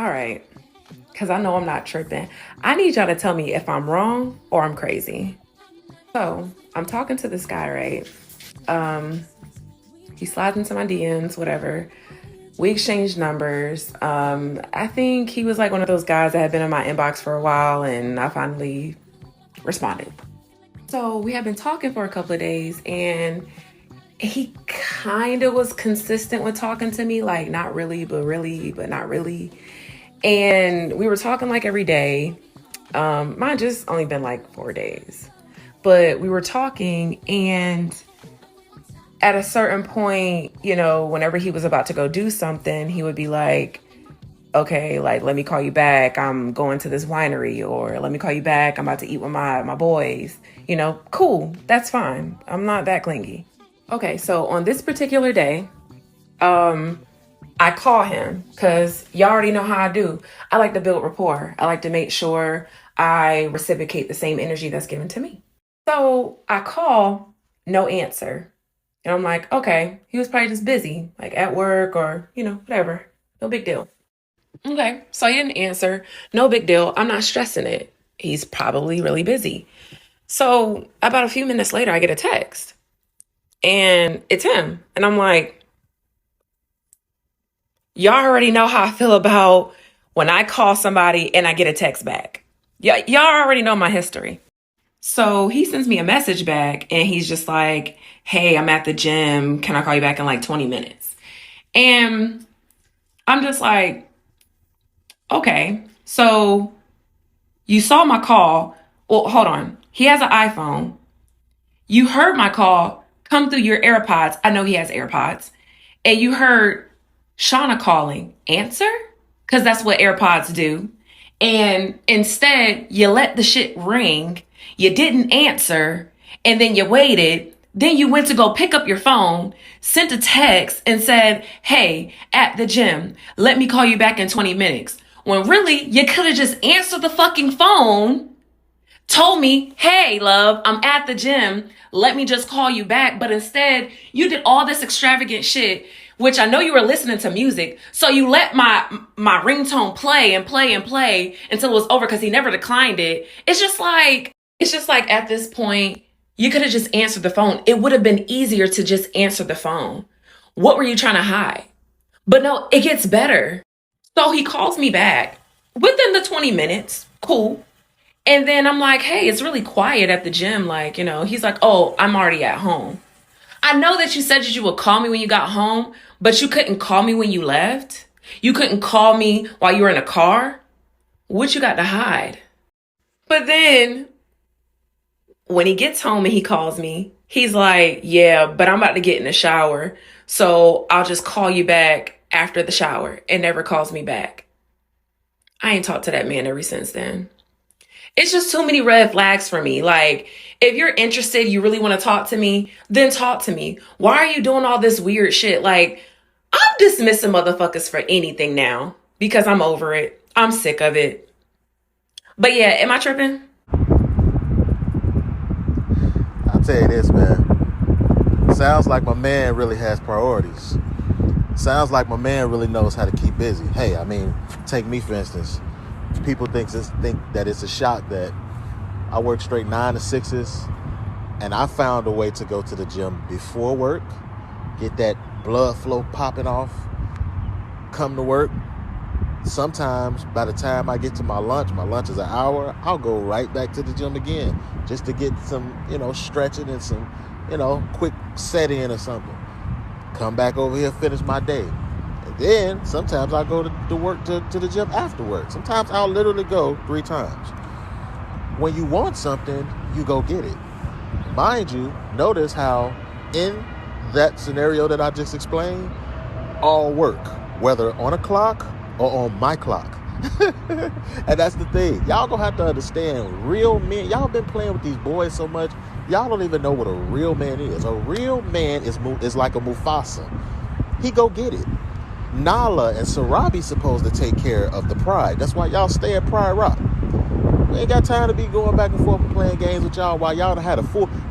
All right, because I know I'm not tripping. I need y'all to tell me if I'm wrong or I'm crazy. So I'm talking to this guy, right? Um, he slides into my DMs, whatever. We exchanged numbers. I think he was like one of those guys that had been in my inbox for a while, and I finally responded. So we had been talking for a couple of days, and he kind of was consistent with talking to me, like not really, but really, but not really. And we were talking like every day. Mine just only been like 4 days, but we were talking, and at a certain point, whenever he was about to go do something, he would be like, okay, like, let me call you back. I'm going to this winery, or let me call you back. I'm about to eat with my boys. Cool. That's fine. I'm not that clingy. Okay, so on this particular day, I call him because y'all already know how I do. I like to build rapport. I like to make sure I reciprocate the same energy that's given to me. So I call, no answer. And I'm like, okay, he was probably just busy, like at work or, whatever. No big deal. Okay, so he didn't answer. No big deal. I'm not stressing it. He's probably really busy. So about a few minutes later, I get a text and it's him. And I'm like, y'all already know how I feel about when I call somebody and I get a text back. Y'all already know my history. So he sends me a message back and he's just like, hey, I'm at the gym. Can I call you back in like 20 minutes? And I'm just like, okay, so you saw my call. Well, hold on. He has an iPhone. You heard my call come through your AirPods. I know he has AirPods. And you heard Shauna calling. Answer? Because that's what AirPods do. And instead, you let the shit ring. You didn't answer. And then you waited. Then you went to go pick up your phone, sent a text and said, hey, at the gym, let me call you back in 20 minutes. When really, you could have just answered the fucking phone, told me, hey, love, I'm at the gym. Let me just call you back. But instead, you did all this extravagant shit, which I know you were listening to music. So you let my ringtone play and play and play until it was over because he never declined it. It's just like at this point, you could have just answered the phone. It would have been easier to just answer the phone. What were you trying to hide? But no, it gets better. So he calls me back within the 20 minutes. Cool. And then I'm like, hey, it's really quiet at the gym. Like, he's like, oh, I'm already at home. I know that you said that you would call me when you got home, but you couldn't call me when you left. You couldn't call me while you were in a car. What you got to hide? But then when he gets home and he calls me, he's like, yeah, but I'm about to get in the shower. So I'll just call you back after the shower, and never calls me back. I ain't talked to that man ever since then. It's just too many red flags for me. Like, if you're interested, you really want to talk to me, then talk to me. Why are you doing all this weird shit? Like, I'm dismissing motherfuckers for anything now because I'm over it. I'm sick of it. But yeah, am I tripping? I'll tell you this, man. Sounds like my man really has priorities. Sounds like my man really knows how to keep busy. Hey, take me for instance. People think that it's a shock that I work straight 9 to 6s, and I found a way to go to the gym before work, get that blood flow popping off, come to work. Sometimes by the time I get to my lunch is an hour, I'll go right back to the gym again just to get some, stretching and some, quick set in or something. Come back over here, finish my day. And then sometimes I go to work to the gym after work. Sometimes I'll literally go 3 times. When you want something, you go get it. Mind you, notice how in that scenario that I just explained, all work, whether on a clock or on my clock. And that's the thing. Y'all gonna have to understand, real men, y'all been playing with these boys so much, y'all don't even know what a real man is. A real man is like a Mufasa. He go get it. Nala and Sarabi supposed to take care of the pride. That's why y'all stay at Pride Rock. We ain't got time to be going back and forth and playing games with y'all while y'all had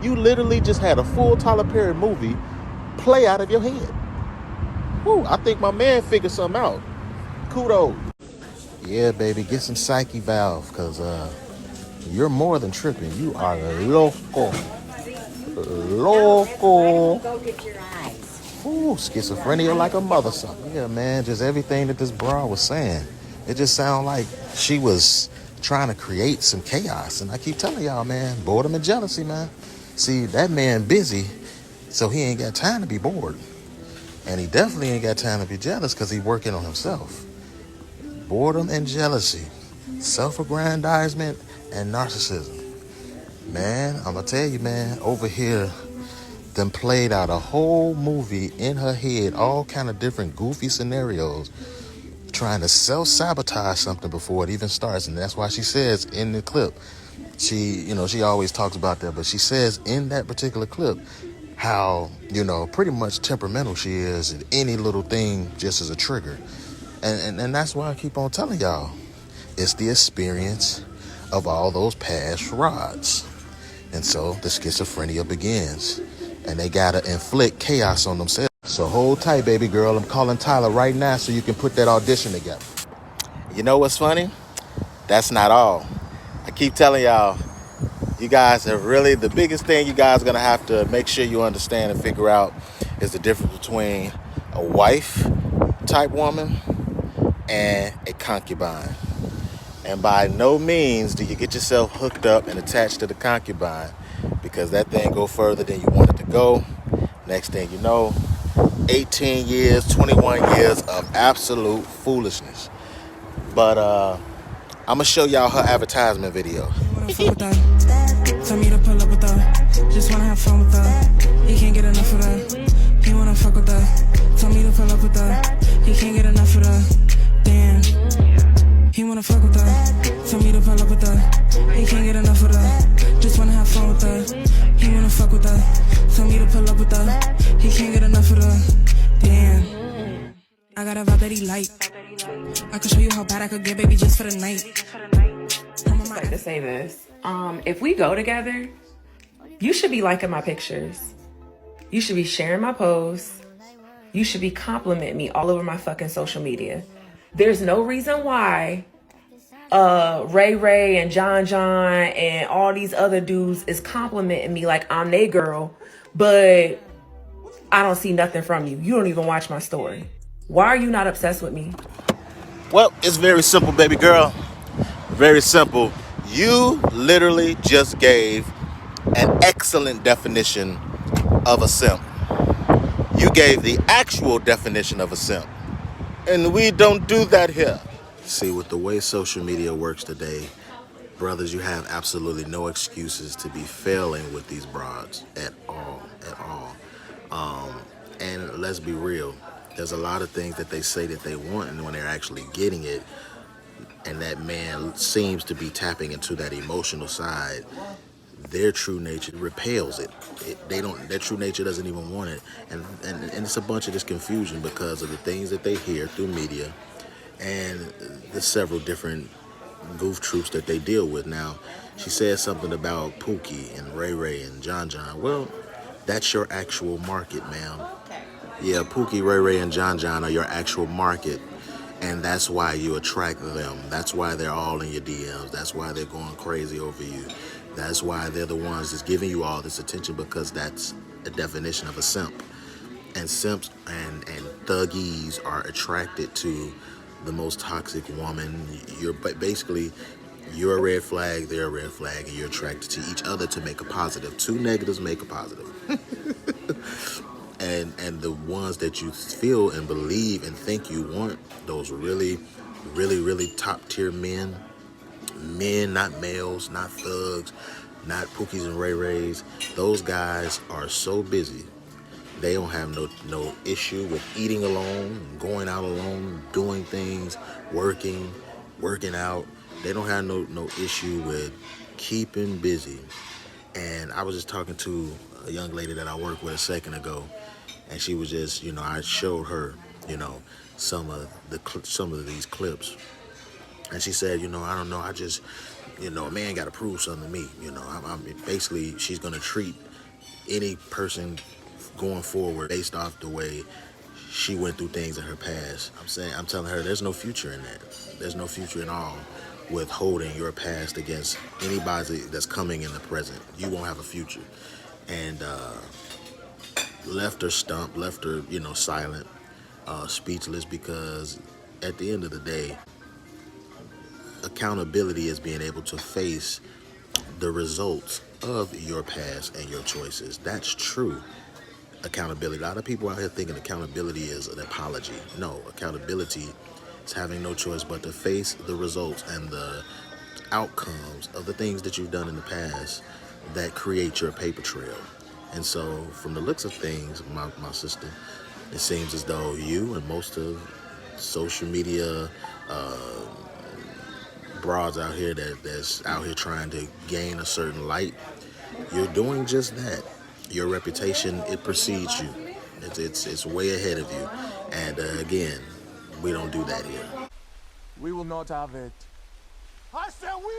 you literally just had a full Tyler Perry movie play out of your head. Woo, I think my man figured something out. Kudos. Yeah, baby, get some psyche valve, because you're more than tripping. You are loco. Loco. Go get your eyes. Ooh, schizophrenia like a mother sucker. Yeah, man, just everything that this broad was saying. It just sounded like she was trying to create some chaos. And I keep telling y'all, man, boredom and jealousy, man. See, that man busy, so he ain't got time to be bored. And he definitely ain't got time to be jealous because he's working on himself. Boredom and jealousy, self-aggrandizement, and narcissism. Man, I'm going to tell you, man, over here, them played out a whole movie in her head, all kind of different goofy scenarios, trying to self-sabotage something before it even starts. And that's why she says in the clip, she always talks about that, but she says in that particular clip how, pretty much temperamental she is, and any little thing just as a trigger. And that's why I keep on telling y'all, it's the experience of all those past rods. And so the schizophrenia begins. And they gotta inflict chaos on themselves. So hold tight, baby girl. I'm calling Tyler right now so you can put that audition together. You know what's funny? That's not all. I keep telling y'all, you guys are really, the biggest thing you guys are gonna have to make sure you understand and figure out is the difference between a wife type woman and a concubine. And by no means do you get yourself hooked up and attached to the concubine, because that thing go further than you want it to go. Next thing you know, 18 years, 21 years of absolute foolishness. But I'm gonna show y'all her advertisement video. Tell me to pull up with her. Just wanna have fun with her. He can't get enough of her. He wanna fuck with her. Tell me to pull up with her. He can't get enough of her. Damn. He wanna fuck with her. Tell me to pull up with her. He can't get enough of her. Just wanna have fun with her. He wanna fuck with her. Tell me to pull up with her. He can't get enough of her. Damn. I got a vibe that he like. I could show you how bad I could get, baby, just for the night. I just like to say this. If we go together, you should be liking my pictures. You should be sharing my posts. You should be complimenting me all over my fucking social media. There's no reason why Ray and John and all these other dudes is complimenting me like I'm they girl, but I don't see nothing from you. You don't even watch my story. Why are you not obsessed with me? Well, it's very simple, baby girl. Very simple. You literally just gave an excellent definition of a simp. You gave the actual definition of a simp. And we don't do that here. See, with the way social media works today, brothers, you have absolutely no excuses to be failing with these broads at all. And let's be real, there's a lot of things that they say that they want, and when they're actually getting it, and that man seems to be tapping into that emotional side, their true nature repels it. Their true nature doesn't even want it. And it's a bunch of this confusion because of the things that they hear through media and the several different goof troops that they deal with. Now, she said something about Pookie and Ray and John. Well, that's your actual market, ma'am. Yeah, Pookie, Ray and John are your actual market. And that's why you attract them. That's why they're all in your DMs. That's why they're going crazy over you. That's why they're the ones that's giving you all this attention, because that's a definition of a simp. And simps and thuggies are attracted to the most toxic woman. You're a red flag, they're a red flag, and you're attracted to each other to make a positive. Two negatives make a positive. And the ones that you feel and believe and think you want, those really, really, really top tier men, not males, not thugs, not Pookies and Rays, those guys are so busy. They don't have no issue with eating alone, going out alone, doing things, working out. They don't have no issue with keeping busy. And I was just talking to a young lady that I worked with a second ago, and she was just, I showed her, some of these clips, and she said, I don't know, I just, a man got to prove something to me, I'm basically, she's gonna treat any person going forward based off the way she went through things in her past. I'm telling her there's no future in that. There's no future at all with holding your past against anybody that's coming in the present. You won't have a future. And left her stumped, left her, silent, speechless, because at the end of the day, accountability is being able to face the results of your past and your choices. That's true accountability. A lot of people out here thinking accountability is an apology. No, accountability is having no choice but to face the results and the outcomes of the things that you've done in the past that create your paper trail. And so, from the looks of things, my sister, it seems as though you and most of social media broads out here that's out here trying to gain a certain light, you're doing just that. Your reputation, it precedes you. It's way ahead of you. And again, we don't do that here. We will not have it. I said we